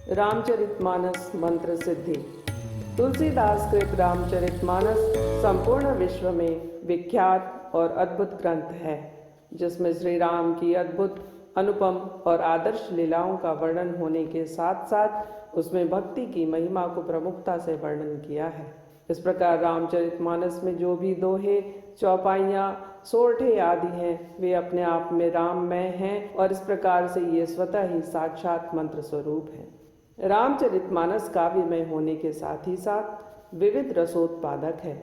रामचरितमानस मंत्र सिद्धि। तुलसीदास कृत रामचरितमानस संपूर्ण विश्व में विख्यात और अद्भुत ग्रंथ है, जिसमें श्री राम की अद्भुत, अनुपम और आदर्श लीलाओं का वर्णन होने के साथ साथ उसमें भक्ति की महिमा को प्रमुखता से वर्णन किया है। इस प्रकार रामचरितमानस में जो भी दोहे, चौपाइयाँ, सोरठे आदि हैं, वे अपने आप में राममय हैं और इस प्रकार से ये स्वतः ही साक्षात मंत्र स्वरूप है। रामचरितमानस काव्यमय होने के साथ ही साथ विविध रसोत्पादक है।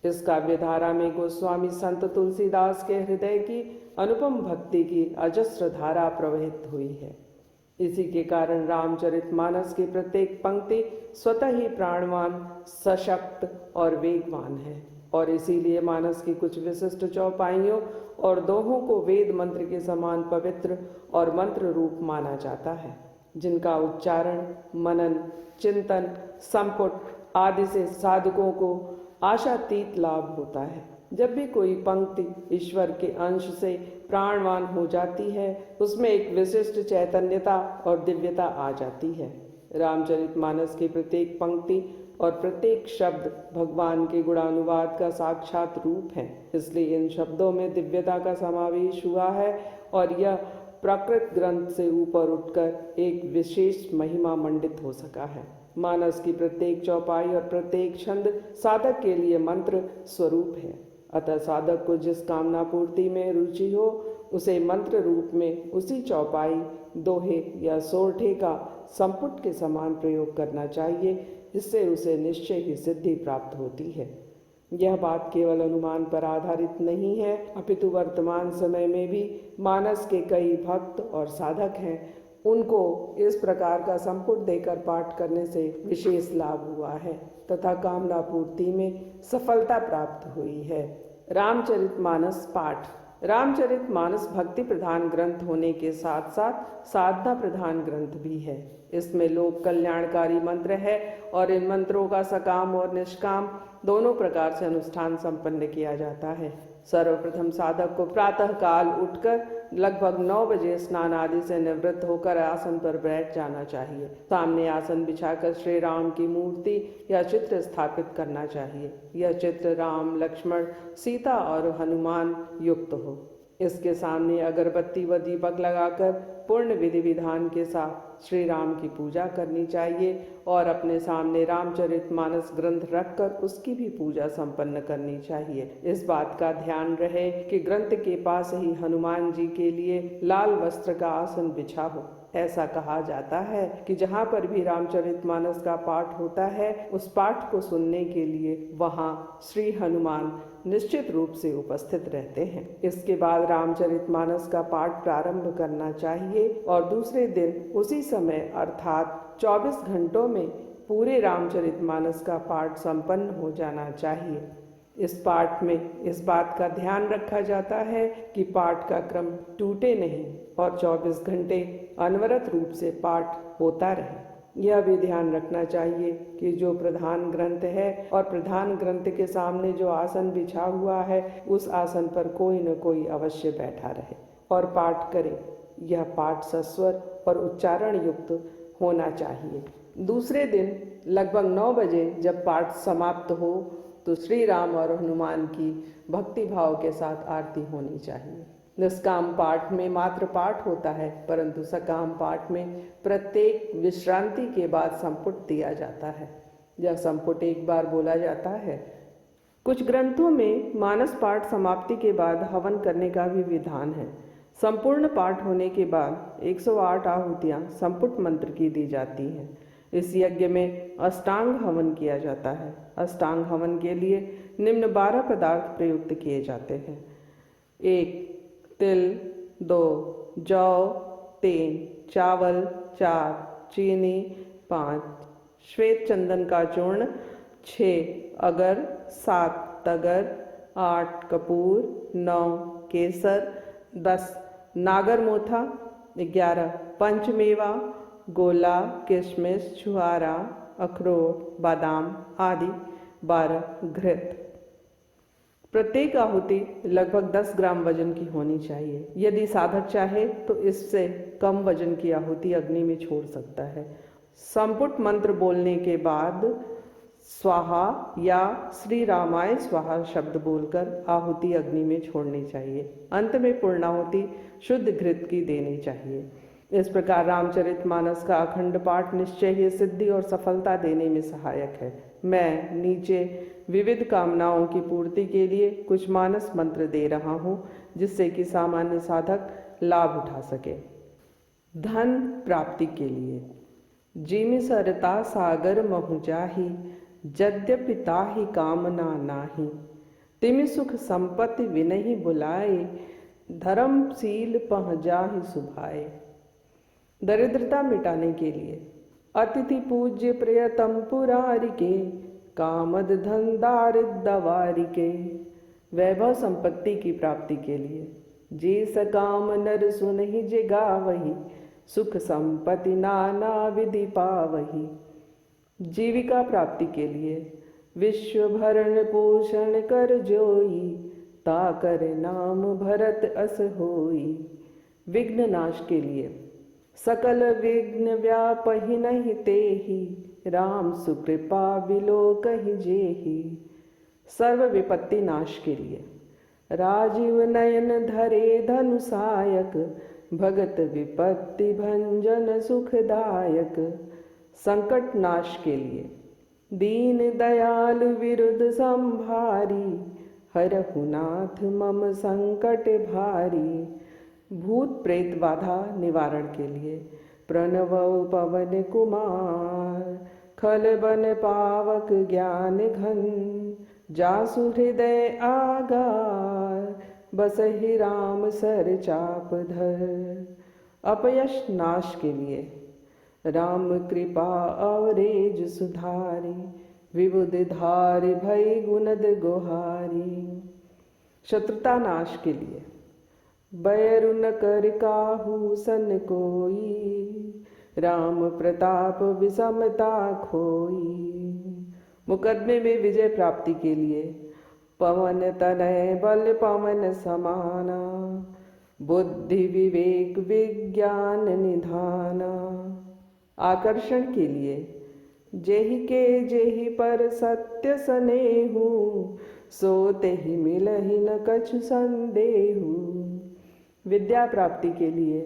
इस काव्य धारा में गोस्वामी संत तुलसीदास के हृदय की अनुपम भक्ति की अजस्र धारा प्रवहित हुई है। इसी के कारण रामचरितमानस की प्रत्येक पंक्ति स्वतः ही प्राणवान, सशक्त और वेगवान है और इसीलिए मानस की कुछ विशिष्ट चौपाइयों और दोहों को वेद मंत्र के समान पवित्र और मंत्र रूप माना जाता है, जिनका उच्चारण, मनन, चिंतन, संपुट आदि से साधकों को आशातीत लाभ होता है। जब भी कोई पंक्ति ईश्वर के अंश से प्राणवान हो जाती है, उसमें एक विशिष्ट चैतन्यता और दिव्यता आ जाती है। रामचरितमानस की प्रत्येक पंक्ति और प्रत्येक शब्द भगवान के गुणानुवाद का साक्षात रूप है, इसलिए इन शब्दों में दिव्यता का समावेश हुआ है और यह प्राकृत ग्रंथ से ऊपर उठकर एक विशेष महिमा मंडित हो सका है। मानस की प्रत्येक चौपाई और प्रत्येक छंद साधक के लिए मंत्र स्वरूप है, अतः साधक को जिस कामना पूर्ति में रुचि हो, उसे मंत्र रूप में उसी चौपाई, दोहे या सोरठे का संपुट के समान प्रयोग करना चाहिए, जिससे उसे निश्चय ही सिद्धि प्राप्त होती है। यह बात केवल अनुमान पर आधारित नहीं है, अपितु वर्तमान समय में भी मानस के कई भक्त और साधक हैं, उनको इस प्रकार का संपुट देकर पाठ करने से विशेष लाभ हुआ है तथा कामना पूर्ति में सफलता प्राप्त हुई है। रामचरितमानस पाठ। रामचरितमानस भक्ति प्रधान ग्रंथ होने के साथ साथ साधना प्रधान ग्रंथ भी है। इसमें लोक कल्याणकारी मंत्र है और इन मंत्रों का सकाम और निष्काम दोनों प्रकार से अनुष्ठान संपन्न किया जाता है। सर्वप्रथम साधक को प्रातः काल उठकर लगभग 9 बजे स्नान आदि से निवृत्त होकर आसन पर बैठ जाना चाहिए। सामने आसन बिछाकर श्री राम की मूर्ति या चित्र स्थापित करना चाहिए। यह चित्र राम, लक्ष्मण, सीता और हनुमान युक्त हो। इसके सामने अगरबत्ती व दीपक लगाकर पूर्ण विधि विधान के साथ श्री राम की पूजा करनी चाहिए और अपने सामने रामचरितमानस ग्रंथ रखकर उसकी भी पूजा संपन्न करनी चाहिए। इस बात का ध्यान रहे कि ग्रंथ के पास ही हनुमान जी के लिए लाल वस्त्र का आसन बिछा हो। ऐसा कहा जाता है कि जहाँ पर भी रामचरितमानस का पाठ होता है, उस पाठ को सुनने के लिए वहाँ श्री हनुमान निश्चित रूप से उपस्थित रहते हैं। इसके बाद रामचरितमानस का पाठ प्रारंभ करना चाहिए और दूसरे दिन उसी समय अर्थात 24 घंटों में पूरे रामचरितमानस का पाठ संपन्न हो जाना चाहिए। इस पाठ में इस बात का ध्यान रखा जाता है कि पाठ का क्रम टूटे नहीं और 24 घंटे अनवरत रूप से पाठ होता रहे। यह भी ध्यान रखना चाहिए कि जो प्रधान ग्रंथ है और प्रधान ग्रंथ के सामने जो आसन बिछा हुआ है, उस आसन पर कोई न कोई अवश्य बैठा रहे और पाठ करे। यह पाठ सस्वर और उच्चारण युक्त होना चाहिए। दूसरे दिन लगभग 9 बजे जब पाठ समाप्त हो तो श्री राम और हनुमान की भक्ति भाव के साथ आरती होनी चाहिए। निष्काम पाठ में मात्र पाठ होता है, परंतु सकाम पाठ में प्रत्येक विश्रांति के बाद संपुट दिया जाता है। यह संपुट एक बार बोला जाता है। कुछ ग्रंथों में मानस पाठ समाप्ति के बाद हवन करने का भी विधान है। संपूर्ण पाठ होने के बाद 108 आहुतियाँ संपुट मंत्र की दी जाती हैं। इस यज्ञ में अष्टांग हवन किया जाता है। अष्टांग हवन के लिए निम्न 12 पदार्थ प्रयुक्त किए जाते हैं। 1 तिल, 2 जौ, 3 चावल, 4 चीनी, 5 श्वेत चंदन का चूर्ण, 6 अगर, 7 तगर, 8 कपूर, 9 केसर, 10 नागरमोथा, 11 पंचमेवा, गोला, किशमिश, छुहारा, अखरोट, बादाम आदि, 12 घृत। प्रत्येक आहुति लगभग 10 ग्राम वजन की होनी चाहिए। यदि साधक चाहे तो इससे कम वजन की आहुति अग्नि में छोड़ सकता है संपुट मंत्र बोलने के बाद स्वाहा या श्री रामाय स्वाहा शब्द बोलकर आहुति अग्नि में छोड़नी चाहिए। अंत में पूर्णाहुति शुद्ध घृत की देनी चाहिए। इस प्रकार रामचरितमानस का अखंड पाठ निश्चय ही सिद्धि और सफलता देने में सहायक है। मैं नीचे विविध कामनाओं की पूर्ति के लिए कुछ मानस मंत्र दे रहा हूँ, जिससे कि सामान्य साधक लाभ उठा सके। धन प्राप्ति के लिए जिमि सरता सागर महु जाहि, यद्यपि ताहि कामना नाही। तिमि सुख संपत्ति विनहि बुलाए, धर्मशील पह जाहि सुभाए। दरिद्रता मिटाने के लिए अतिथि पूज्य प्रियतम पुरारिके, कामद धन दारिद्र वारिके। वैभव संपत्ति की प्राप्ति के लिए जे सकाम नर सुनहि जे गावहि, सुख संपत्ति नाना विधि पावहि। जीविका प्राप्ति के लिए विश्व भरण पोषण कर जोई, ताकर नाम भरत अस होई। विघ्न नाश के लिए सकल विघ्न व्यापहि नहीं तेहि, राम सुकृपा विलोकहि जेहि। सर्व विपत्ति नाश के लिए राजीव नयन धरे धनुषायक, भगत विपत्ति भंजन सुखदायक। संकट नाश के लिए दीन दयाल विरुद्ध संभारी, हरहु नाथ मम संकट भारी। भूत प्रेत बाधा निवारण के लिए प्रणव पवन कुमार, खल बन पावक ज्ञान घन। जासु हृदय आगार, बसहि राम सर चाप धर। अपयश नाश के लिए राम कृपा अवरेज सुधारी, विबुध धारि भई गुणद गोहारी। शत्रुता नाश के लिए बैरु न कर काहू सन कोई, राम प्रताप विषमता खोई। मुकदमे में विजय प्राप्ति के लिए पवन तनय बल पवन समाना, बुद्धि विवेक विज्ञान निधाना। आकर्षण के लिए जेहि के जेहि पर सत्य सनेहु, सो तेहि मिलहि न कछु संदेहु। विद्या प्राप्ति के लिए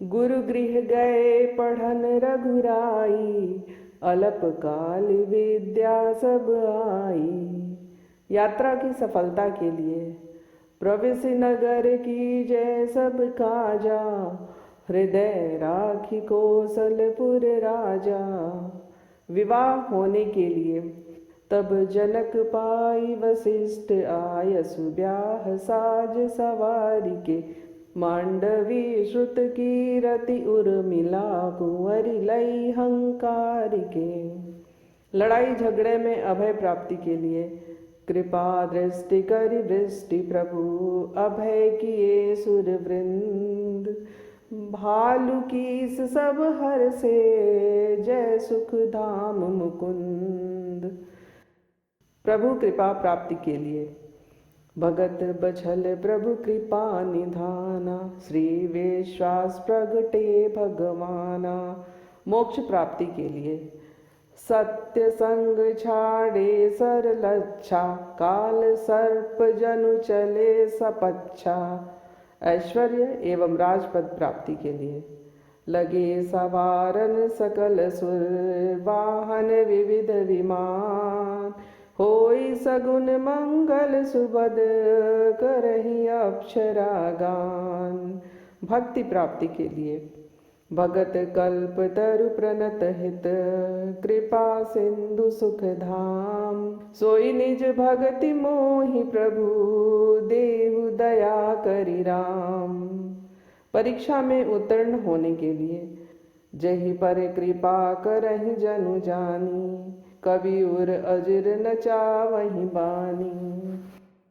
गुरु गृह गए पढ़न रघुराई, अल्प काल विद्या सब आई। यात्रा की सफलता के लिए प्रवेश नगर की जय सब काजा, हृदय राखी कौशलपुर राजा। विवाह होने के लिए तब जनक पाई वशिष्ठ आय, सुब्याह साज सवारी के। मांडवी श्रुत की रति उर्मिला, कुंवरी लई हंकार के। लड़ाई झगड़े में अभय प्राप्ति के लिए कृपा दृष्टि करि वृष्टि, प्रभु अभय किए सुर वृंद। भालू कीस सब हर से, जय सुख धाम मुकुंद। प्रभु कृपा प्राप्ति के लिए भगत बछल प्रभु कृपा निधाना, श्री विश्वास प्रगटे भगवाना। मोक्ष प्राप्ति के लिए सत्य संग छाड़े सर लच्छा, काल सर्प जनु चले सपच्छा। ऐश्वर्य एवं राजपद प्राप्ति के लिए लगे सवारन सकल सुर, वाहन विविध विमान। होई सगुन मंगल सुबद, करहि अप्सरा गान। भक्ति प्राप्ति के लिए भगत कल्प तरु प्रणत हित, कृपा सिंधु सुख धाम। सोई निज भगति मोहि प्रभु, देहु दया करि राम। परीक्षा में उत्तीर्ण होने के लिए जहि पर कृपा करहि जनु जानी, कवि उर अजिर न चावहि बानी।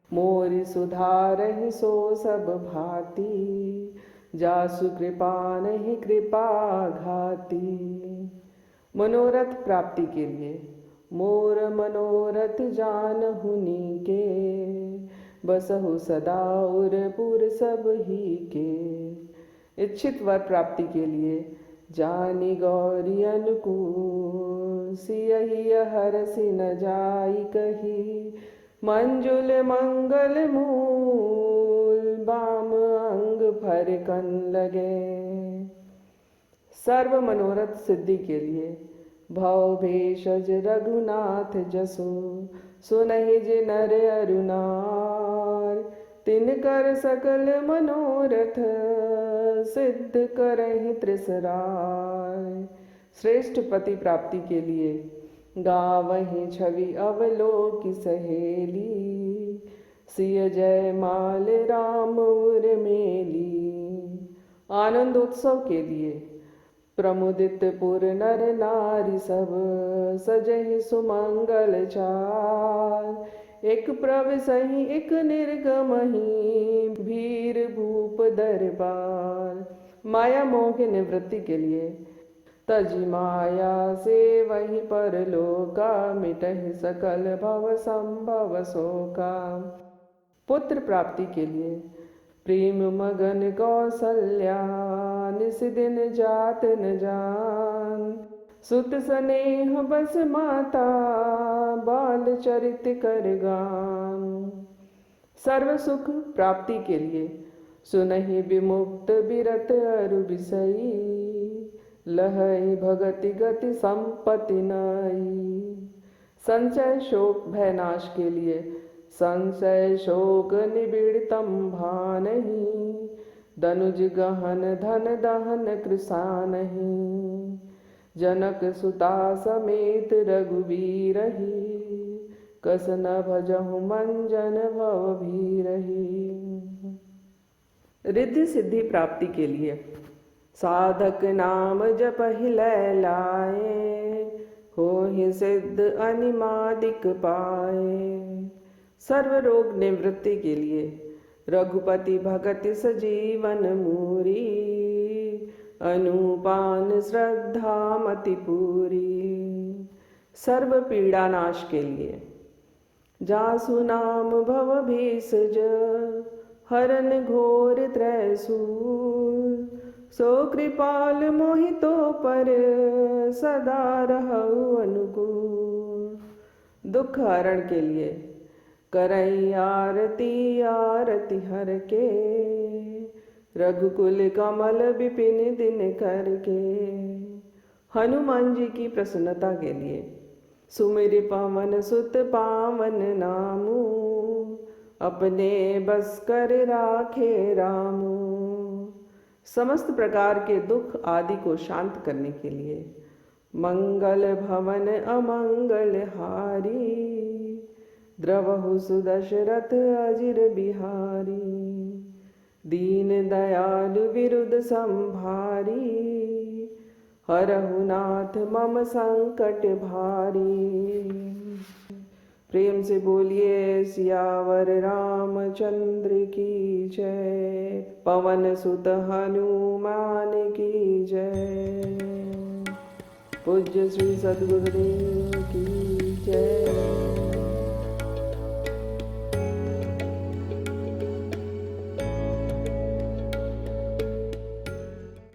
मोरि सुधारहि सो सब भांति, जासु कृपा नहीं कृपा घाती। मनोरथ प्राप्ति के लिए मोर मनोरथ जानहु नीके, बसहु सदा उर पुर सब ही के। इच्छित वर प्राप्ति के लिए जानी गौरी अनुकूल, सियहि हरसि न जाई कही, मंजुल मंगल मूल, बाम अंग भर कन लगे। सर्व मनोरथ सिद्धि के लिए भव भेषज रघुनाथ जसु, सुनहि जे नर अरुनार, तिनकर सकल मनोरथ सिद्ध करहि त्रिसराय। श्रेष्ठ पति प्राप्ति के लिए गावहि छवि अवलोकि सहेली, सिय जय माल राम उर्मेली। आनंदोत्सव के लिए प्रमुदित पुर नर नारी सब, सजहि सुमंगल चार, एक प्रविशहि एक निर्गमहि, भीर भूप दरबार। माया मोह की निवृत्ति के लिए तजी माया से वही परलोका, मिटहि सकल भव संभव शोका। पुत्र प्राप्ति के लिए प्रेम मगन कौसल्या, निस दिन जात न जान, सुत स्नेह बस माता, बाल चरित कर गान। सर्व सुख प्राप्ति के लिए सुनहि विमुक्त बिरत अरु बिसई, लहई भगति गति संपत्ति नई। संचय शोक भय नाश के लिए संशय शोक निबिड़तम भानहि, दनुज गहन धन दहन कृसानहि, जनक सुता समेत रघुबीरहि, कस न भजहु मंजन भव भीरहि। रिद्धि सिद्धि प्राप्ति के लिए साधक नाम जपहि लय लाए, होहि सिद्ध अनिमादिक पाए। सर्व रोग निवृत्ति के लिए रघुपति भगति सजीवन मूरी, अनुपान श्रद्धा मति पूरी। सर्व पीड़ा नाश के लिए जासु नाम भव भेषज, हरन घोर त्रैसूर, सो कृपाल मोहितो पर, सदा रहु अनुकूल। दुख हरण के लिए करई आरती आरती हर के, रघुकुल कमल विपिन दिन करके। हनुमान जी की प्रसन्नता के लिए सुमिर पवन सुत पावन नामू, अपने बस कर राखे रामू। समस्त प्रकार के दुख आदि को शांत करने के लिए मंगल भवन अमंगल हारी, द्रवहु सुदशरथ अजिर बिहारी। दीन दयालु विरुद्ध संभारी, हरहु नाथ मम संकट भारी। प्रेम से बोलिए सियावर रामचंद्र की जय, पवन सुत हनुमान की जय। पूज्य श्री सद्गुरुदेव की जय।